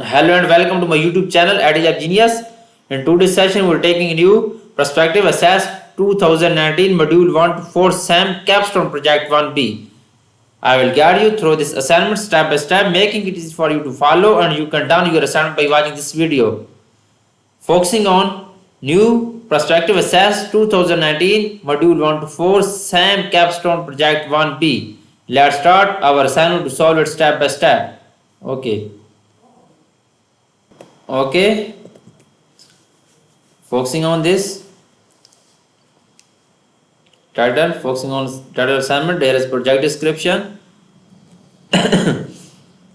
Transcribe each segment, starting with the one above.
Hello and welcome to my YouTube channel Adage of Genius. In today's session, we're taking a new Perspective Assess 2019 Module 1 to 4 SAM Capstone Project 1B. I will guide you through this assignment step by step, making it easy for you to follow, and you can down your assignment by watching this video. Focusing on new Perspective Assess 2019 Module 1 to 4 SAM Capstone Project 1B. Let's start our assignment to solve it step by step. Okay, focusing on this title, focusing on title assignment, there is project description.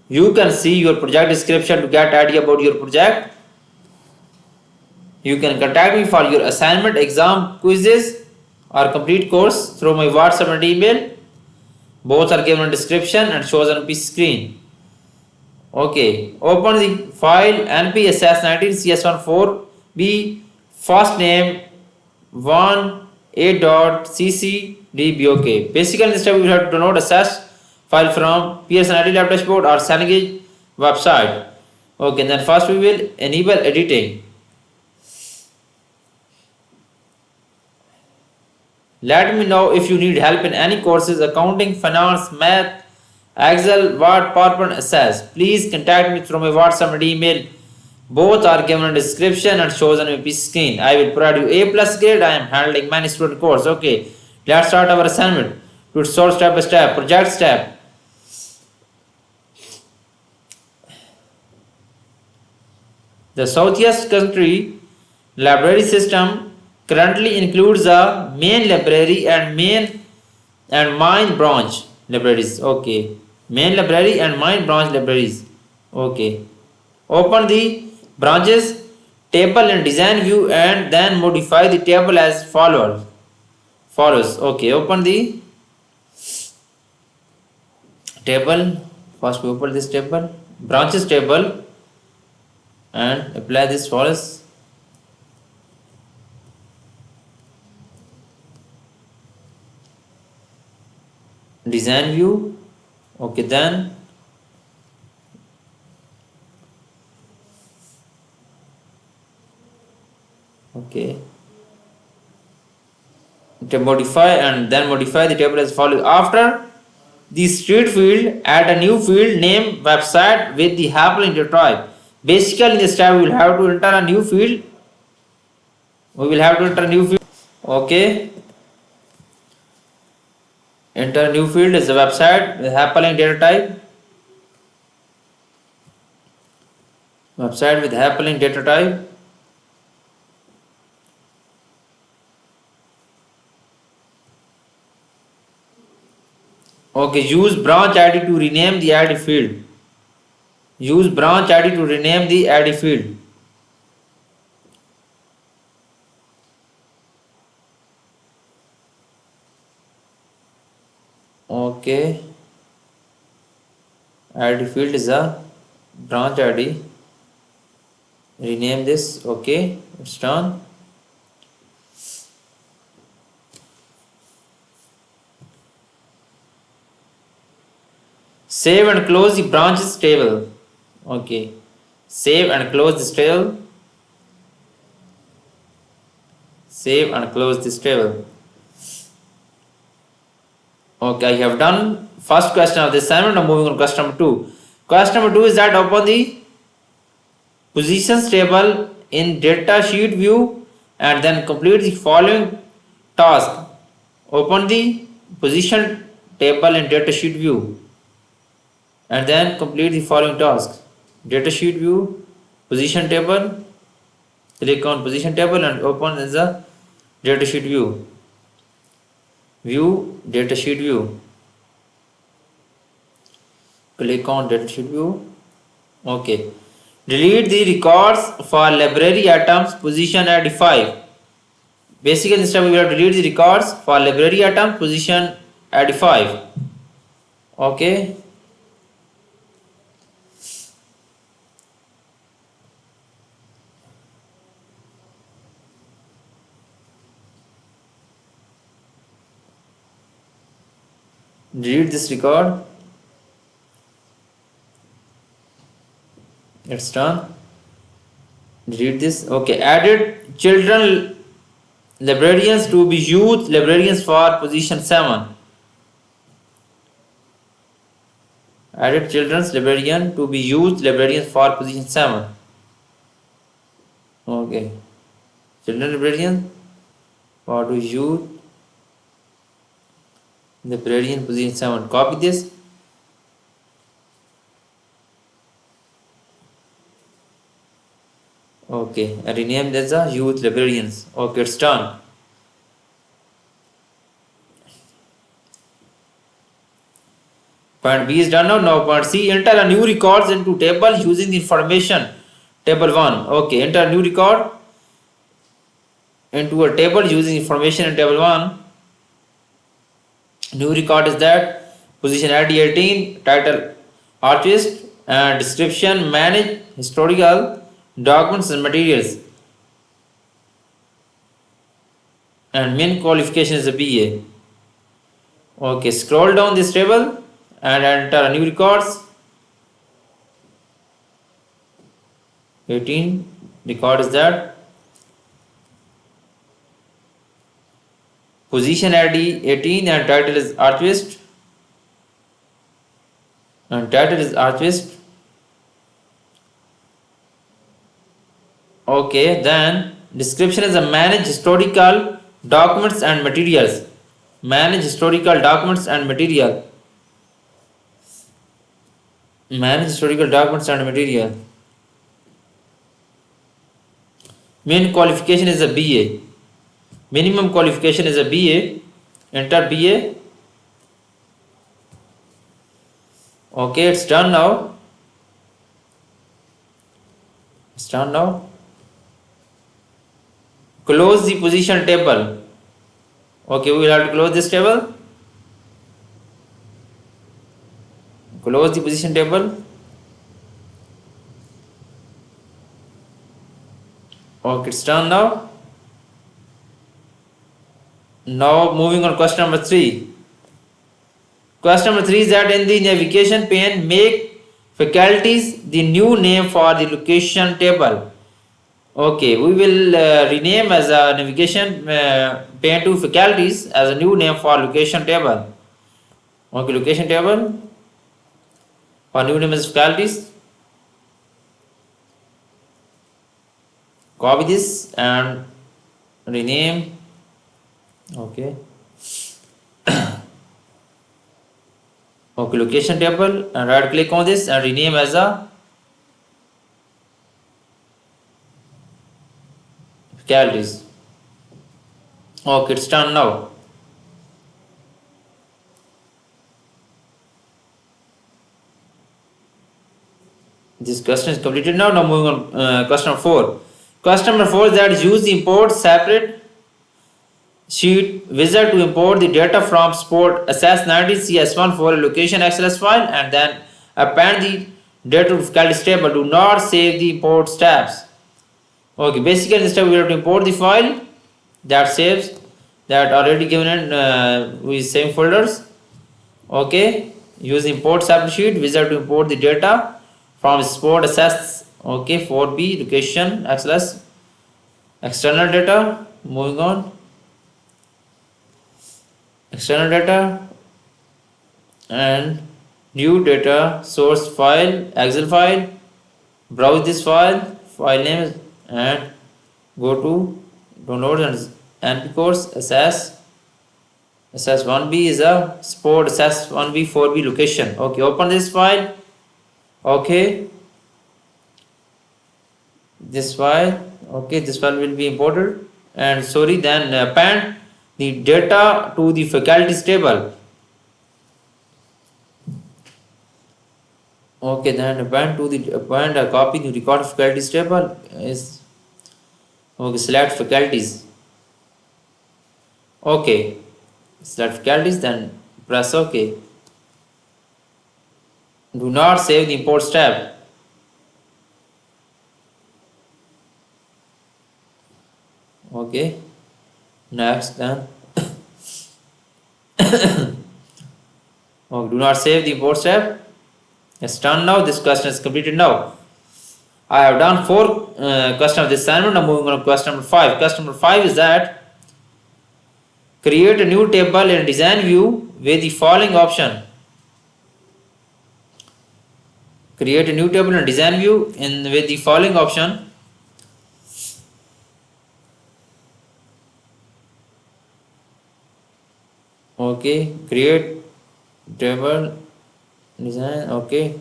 You can see your project description to get idea about your project. You can contact me for your assignment, exam, quizzes or complete course through my WhatsApp and email. Both are given in description and shows on PC screen. Okay, open the file npss19cs14b first name 1a.ccdb. Okay, basically in this step we have to download access file from Pearson IT Lab dashboard or Cengage website. Okay, then first we will enable editing. Let me know if you need help in any courses, accounting, finance, math, Excel, Word, PowerPoint, Access. Please contact me through my WhatsApp and email. Both are given in description and shows on my PC screen. I will provide you A plus grade. I am handling many student course. Okay, let's start our assignment. To solve step by step. Project step. The Southeast Country Library System currently includes a main library and main branch libraries. Okay, main library and main branch libraries. Okay, open the branches table in design view and then modify the table as follows. Okay, open the table. First we open this table, branches table, and apply this follows. Design view. Okay, then okay, to modify and then modify the table as follows. After the street field, add a new field name website with the hyperlink type. Basically in this tab we will have to enter a new field. Okay, enter a new field is the website with hyperlink data type. Website with hyperlink data type. Okay, use branch ID to rename the ID field. Use branch ID to rename the ID field. Okay, ID field is a branch ID. Rename this. Okay, it's done. Save and close the branches table. Okay, save and close this table. Save and close this table. Okay, I have done first question of this assignment. Now moving on to question number 2. Question number 2 is that open the positions table in data sheet view and then complete the following task. Open the position table in data sheet view and then complete the following tasks. Data sheet view, position table, click on position table and open as a data sheet view. View data sheet view. Click on data sheet view. Okay. Delete the records for library items position at 5. Basically this time we have to delete the records for library item position at 5. Okay. Delete this record. It's done. Delete this. Okay, added children librarians to be youth librarians for position 7. Added children's librarian to be youth librarians for position 7. Okay, children librarian for to youth librarian position 7. Copy this. Okay, and rename this as youth librarians. Okay, it's done. Point B is done now. Now point C, enter a new records into table using the information table 1. Okay, enter a new record into a table using information in table 1. New record is that position ID 18, title artist, and description manage historical documents and materials, and main qualification is a BA. Okay, scroll down this table and enter a new records. 18 record is that position ID 18 and title is archivist, and title is archivist. Okay, then description is a manage historical documents and materials. Manage historical documents and material. Manage historical documents and material. Main qualification is a BA. Minimum qualification is a BA. Enter BA. Okay, it's done now. It's done now. Close the position table. Okay, we will have to close this table. Close the position table. Okay, it's done now. Now moving on question number 3. Question number 3 is that in the navigation pane make faculties the new name for the location table. Okay, we will rename as a navigation pane to faculties as a new name for location table. Okay, location table for new name is faculties. Copy this and rename. Okay. Okay, location table, and right click on this and rename as a faculties. Okay, it's done now. This question is completed now. Now moving on question number 4. Question number 4 is that use the import separate sheet wizard to import the data from sport assess 90 cs1 for a location xls file and then append the data to faculties table. Do not save the import tabs. Okay, basically in this step we have to import the file that saves that already given in with same folders. Okay, use import separate sheet wizard to import the data from sport assess. Okay, 4b location xls external data. Moving on, external data and new data source file excel file. Browse this file name and go to downloads and np course SS1b is a sport SS1b 4b location. Okay, open this file. Okay, this file. Okay, this file will be imported and sorry, then append the data to the faculties table. Okay, then append a copy to record faculties table is okay. Select faculties. Okay, select faculties, then press OK. Do not save the imports tab. Okay, next then. Oh, do not save the imports tab. It's done now. This question is completed now. I have done 4 question of this assignment. Now moving on to question number 5. Question number 5 is that create a new table in design view with the following option. Create a new table in design view with the following option. Okay, create table design. Okay.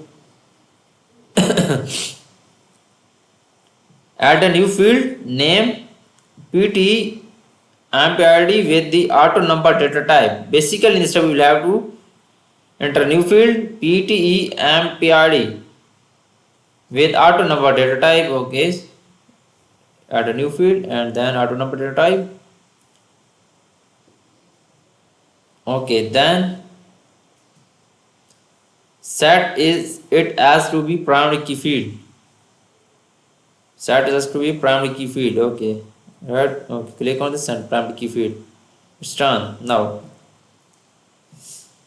Add a new field name PT AmpID with the auto number data type. Basically, in this step, we will have to enter new field PTE AmpID with auto number data type. Okay, add a new field and then auto number data type. Okay, then set is it as to be primary key field. Set is to be primary key field. Okay, right. Okay, click on this and primary key field. It's done now.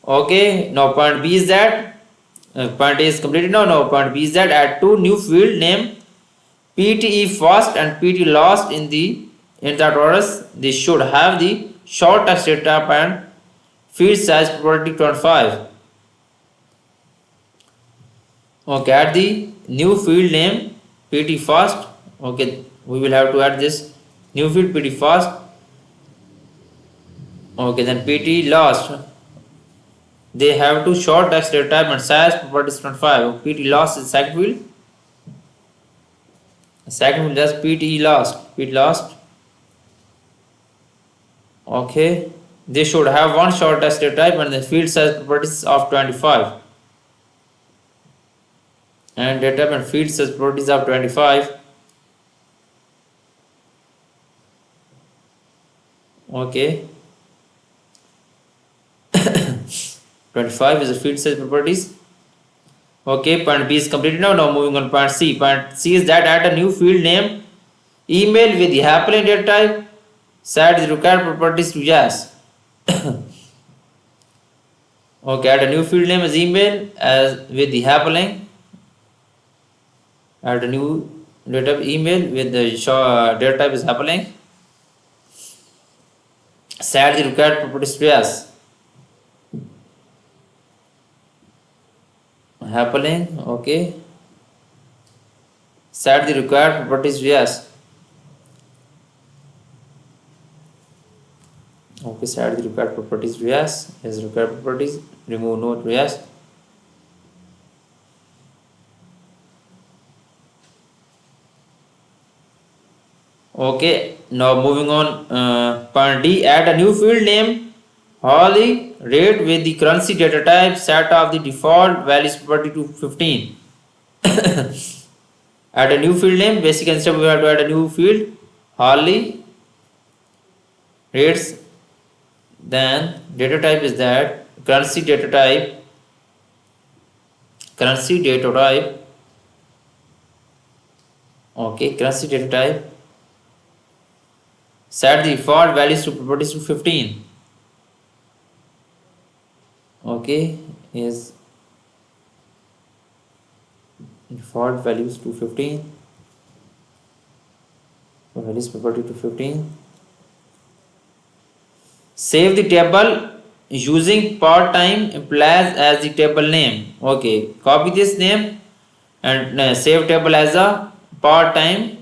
Okay, now point B is that point A is completed now. Now point B is that add two new field name PTE first and PT last in that orders. They should have the short text data and field size property 25. Okay, add the new field name PT first. Okay, we will have to add this new field PT first. Okay, then PT last. They have to short text data type and size properties 25. PT last is second field. Second field just PT last. PT last. Okay, they should have one short text data type and the field size properties of 25. And data type and field size properties of 25. Okay. 25 is the field size properties. Okay, point B is completed now. Now moving on point C. Point C is that add a new field name email with the happily data type. Set the required properties to yes. Okay, add a new field name as email as with the happily. Add a new data type email with the data type is happily. Set the required properties to yes. Happening. Okay, set the required properties to yes. Okay, set the required properties to yes. Is required properties, remove no to yes. Okay, now moving on point D, add a new field name Holly rate with the currency data type set of the default values property to 15. Add a new field name. Basic and step we have to add a new field Holly rates. Then data type is that currency data type. Currency data type. Okay, currency data type. Set the default values to properties to 15. Okay, is default values to 15. Values property to 15. Save the table using part-time employees as the table name. Okay, copy this name and save table as a part-time.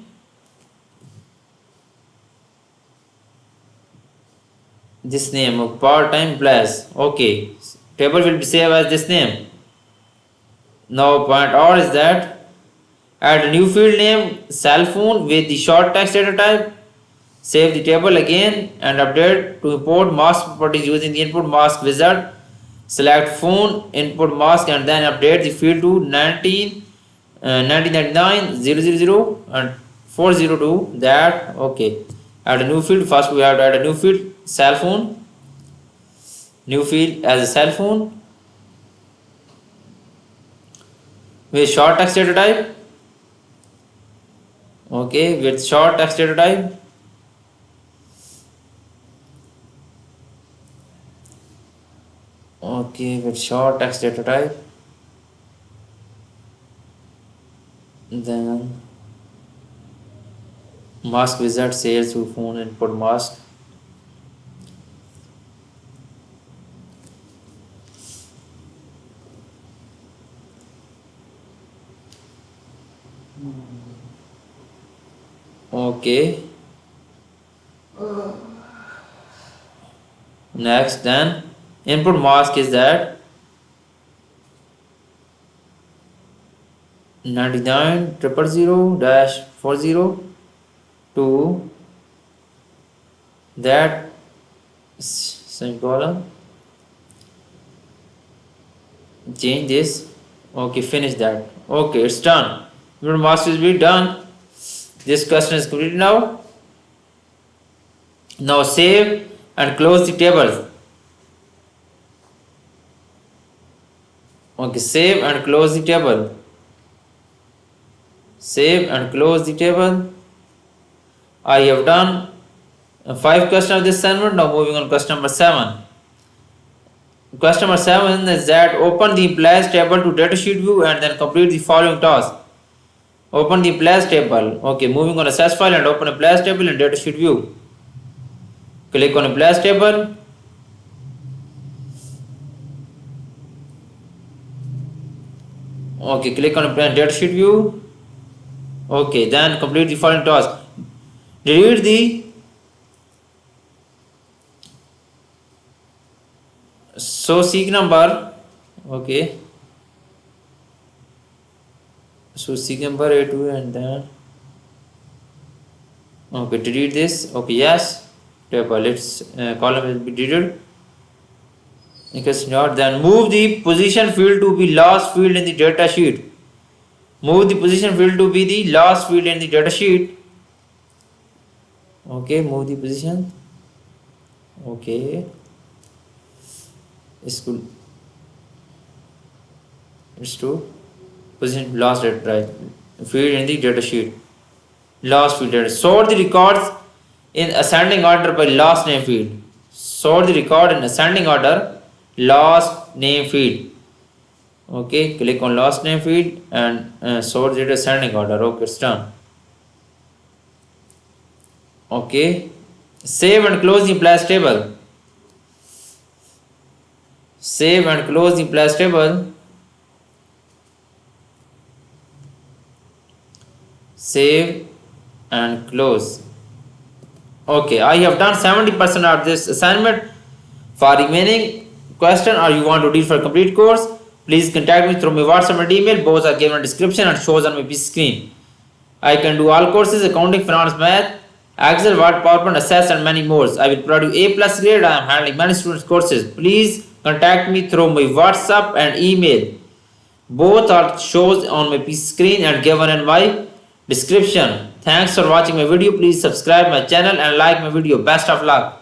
This name of part-time employees. Okay, table will be saved as this name. Now point R is that add a new field name cell phone with the short text data type. Save the table again and update to import mask properties using the input mask wizard. Select phone input mask and then update the field to 1999 000 and 402 that. Okay, add a new field. First we have to add a new field cell phone. New field as a cell phone with short text data type. Okay, with short text data type. Okay, with short text data type. Then Mask wizard sales through phone input mask. Okay. Next, then input mask is that 99,000-40 to that semicolon. Change this. Okay, finish that. Okay, it's done. Input mask is be done. This question is completed now. Now save and close the table. Okay, save and close the table. Save and close the table. I have done 5 questions of this assignment. Now moving on question number 7. Question number 7 is that open the employees table to datasheet view and then complete the following task. Open the employees table. Okay, moving on access file and open employees table in datasheet view. Click on employees table. Okay, click on datasheet view. Okay, then complete the following task. Delete the seek number. Okay, so seek number A2 and then okay, delete this. Okay, yes, table its column will be deleted. Because not, then move the position field to be last field in the data sheet. Move the position field to be the last field in the data sheet. Okay, move the position. Okay, it's good. It's to position last data, right, field in the data sheet. Last field data. Sort the records in ascending order by last name field. Sort the record in ascending order. Last name field. Okay, click on last name field and sort it ascending order. Okay, it's done. Okay, save and close the employees table. Save and close the employees table. Save and close. Okay, I have done 70% of this assignment. For remaining question or you want to read for complete course, please contact me through my WhatsApp and email. Both are given in description and shows on my PC screen. I can do all courses: accounting, finance, math, Excel, Word, PowerPoint, Access, and many more. I will provide you A+ grade. I am handling many students' courses. Please contact me through my WhatsApp and email. Both are shows on my PC screen and given in my description. Thanks for watching my video. Please subscribe my channel and like my video. Best of luck.